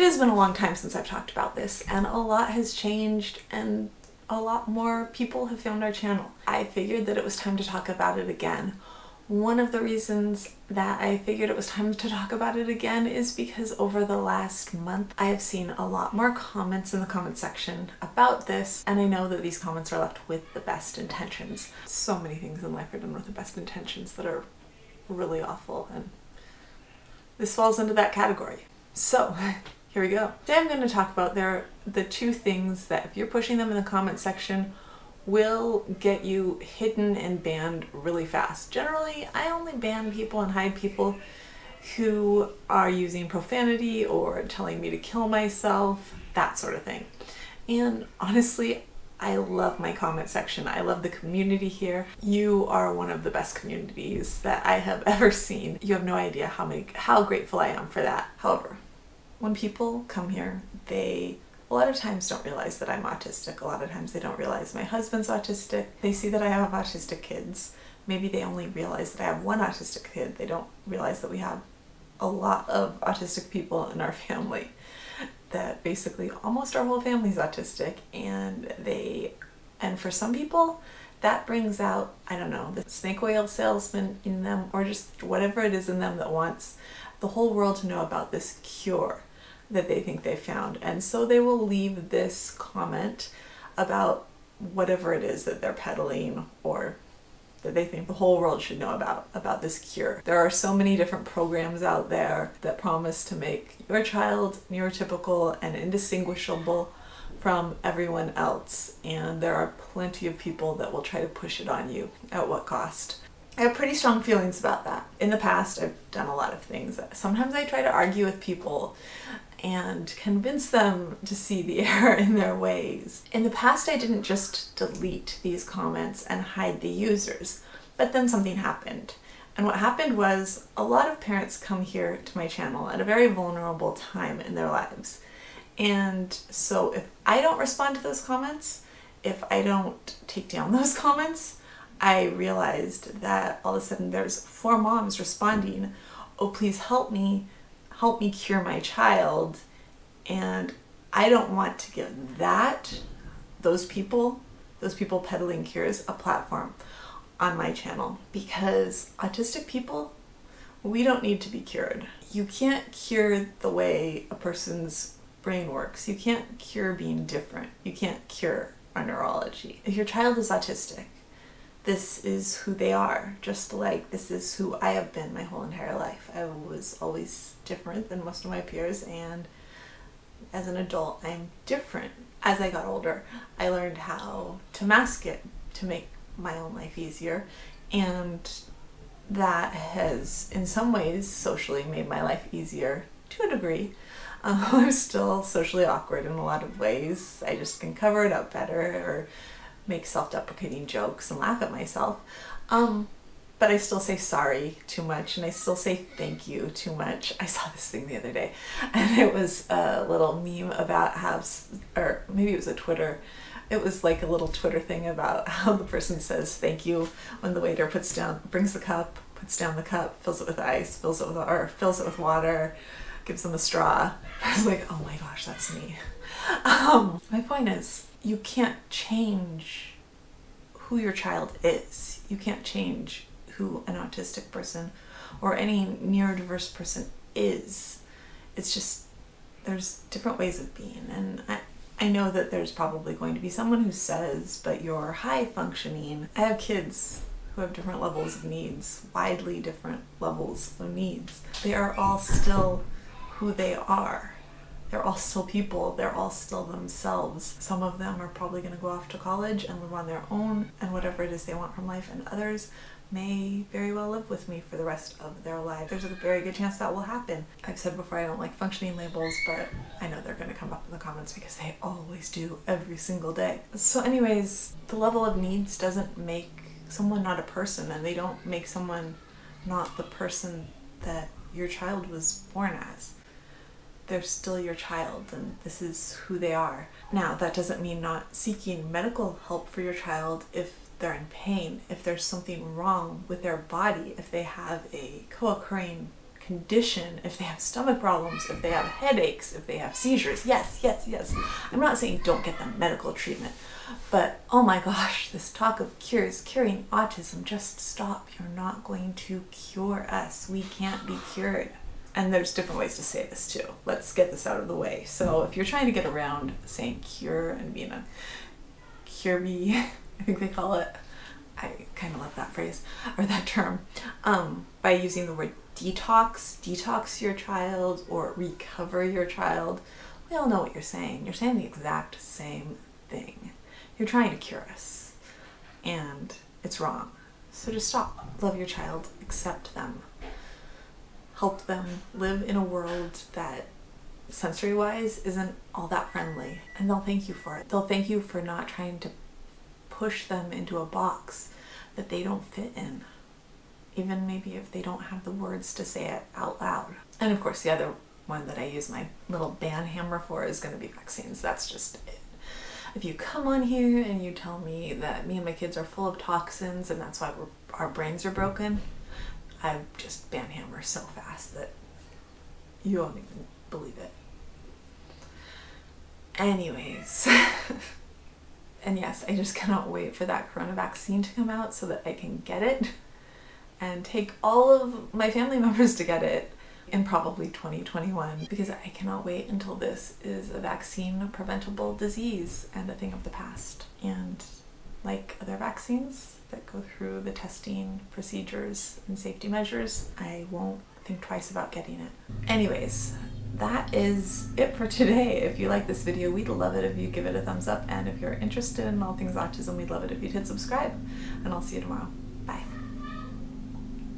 has been a long time since I've talked about this, and a lot has changed and a lot more people have found our channel. I figured that it was time to talk about it again. One of the reasons that I figured it was time to talk about it again is because over the last month I have seen a lot more comments in the comment section about this, and I know that these comments are left with the best intentions. So many things in life are done with the best intentions that are really awful, and this falls into that category. So here we go. Today I'm going to talk about the two things that if you're pushing them in the comment section will get you hidden and banned really fast. Generally, I only ban people and hide people who are using profanity or telling me to kill myself, that sort of thing. And honestly, I love my comment section. I love the community here. You are one of the best communities that I have ever seen. You have no idea how grateful I am for that. However, when people come here, they a lot of times don't realize that I'm autistic. A lot of times they don't realize my husband's autistic. They see that I have autistic kids. Maybe they only realize that I have one autistic kid. They don't realize that we have a lot of autistic people in our family. That basically almost our whole family's autistic, and for some people that brings out, I don't know, the snake oil salesman in them, or just whatever it is in them that wants the whole world to know about this cure that they think they found. And so they will leave this comment about whatever it is that they're peddling or that they think the whole world should know about this cure. There are so many different programs out there that promise to make your child neurotypical and indistinguishable from everyone else, and there are plenty of people that will try to push it on you at what cost. I have pretty strong feelings about that. In the past, I've done a lot of things. Sometimes I try to argue with people and convince them to see the error in their ways. In the past, I didn't just delete these comments and hide the users, but then something happened. And what happened was a lot of parents come here to my channel at a very vulnerable time in their lives. And so if I don't respond to those comments, if I don't take down those comments, I realized that all of a sudden there's 4 moms responding, "Oh, please help me cure my child." And I don't want to give those people peddling cures, a platform on my channel, because autistic people, we don't need to be cured. You can't cure the way a person's brain works. You can't cure being different. You can't cure our neurology. If your child is autistic, this is who they are, just like this is who I have been my whole entire life. I was always different than most of my peers, and as an adult, I'm different. As I got older, I learned how to mask it to make my own life easier, and that has, in some ways, socially made my life easier to a degree. I'm still socially awkward in a lot of ways. I just can cover it up better or make self-deprecating jokes and laugh at myself. But I still say sorry too much, and I still say thank you too much. I saw this thing the other day, and it was a little meme about how, or maybe it was a Twitter, it was like a little Twitter thing about how the person says thank you when the waiter brings the cup, puts down the cup, fills it with ice, fills it with water, gives them a straw. I was like, oh my gosh, that's me. My point is, you can't change who your child is. You can't change who an autistic person or any neurodiverse person is. It's just, there's different ways of being. And I know that there's probably going to be someone who says, but you're high functioning. I have kids who have different levels of needs, widely different levels of needs. They are all still who they are. They're all still people. They're all still themselves. Some of them are probably going to go off to college and live on their own and whatever it is they want from life, and others may very well live with me for the rest of their life. There's a very good chance that will happen. I've said before I don't like functioning labels, but I know they're going to come up in the comments because they always do every single day. So anyways, the level of needs doesn't make someone not a person, and they don't make someone not the person that your child was born as. They're still your child, and this is who they are. Now, that doesn't mean not seeking medical help for your child if they're in pain, if there's something wrong with their body, if they have a co-occurring condition, if they have stomach problems, if they have headaches, if they have seizures, yes, yes, yes. I'm not saying don't get them medical treatment, but oh my gosh, this talk of cures, curing autism, just stop. You're not going to cure us. We can't be cured. And there's different ways to say this too. Let's get this out of the way. So if you're trying to get around saying cure and being a cure me, I think they call it, I kind of love that phrase, or that term, by using the word detox your child, or recover your child. We all know what you're saying. You're saying the exact same thing. You're trying to cure us, and it's wrong. So just stop. Love your child, accept them, help them live in a world that sensory-wise isn't all that friendly, and they'll thank you for it. They'll thank you for not trying to push them into a box that they don't fit in, even maybe if they don't have the words to say it out loud. And of course, the other one that I use my little band hammer for is going to be vaccines. That's just it. If you come on here and you tell me that me and my kids are full of toxins and that's why our brains are broken, I just band hammer so fast that you won't even believe it. Anyways, and yes, I just cannot wait for that corona vaccine to come out so that I can get it and take all of my family members to get it in probably 2021, because I cannot wait until this is a vaccine preventable disease and a thing of the past. And like other vaccines that go through the testing procedures and safety measures, I won't think twice about getting it. Anyways, that is it for today. If you like this video, we'd love it if you give it a thumbs up, and if you're interested in all things autism, we'd love it if you'd hit subscribe, and I'll see you tomorrow.